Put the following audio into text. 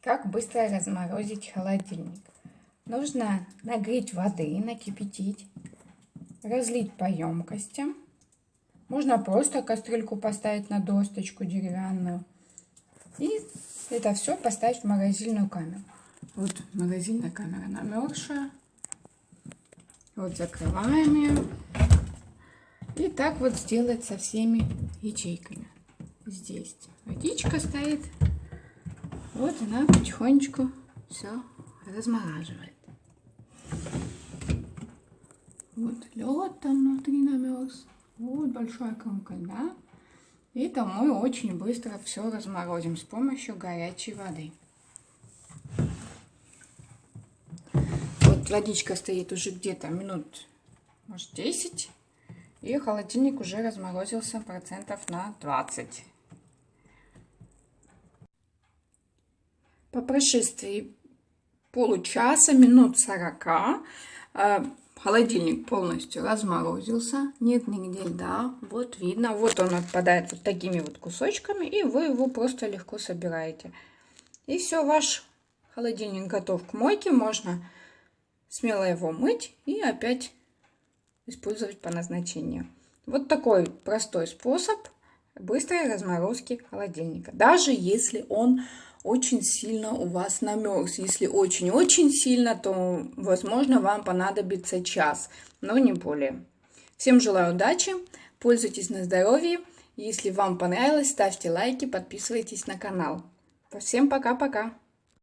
Как быстро разморозить холодильник? Нужно нагреть воды, накипятить, разлить по емкостям. Можно просто кастрюльку поставить на досточку деревянную. И это все поставить в морозильную камеру. Вот морозильная камера намерзшая. Вот закрываем ее. И так вот сделать со всеми ячейками. Здесь водичка стоит. Вот она потихонечку все размораживает. Вот лед там внутри намерз. Вот большая кромка льда. И там мы очень быстро все разморозим с помощью горячей воды. Вот водичка стоит уже где-то минут, может, 10. И холодильник уже разморозился процентов на 20. По прошествии получаса, минут 40, холодильник полностью разморозился. Нет нигде льда. Вот видно. Вот он отпадает вот такими вот кусочками. И вы его просто легко собираете. И все, ваш холодильник готов к мойке. Можно смело его мыть и опять использовать по назначению. Вот такой простой способ быстрой разморозки холодильника. Даже если он очень сильно у вас намерз. Если очень-очень сильно, то, возможно, вам понадобится час, но не более. Всем желаю удачи, пользуйтесь на здоровье. Если вам понравилось, ставьте лайки, подписывайтесь на канал. Всем пока-пока!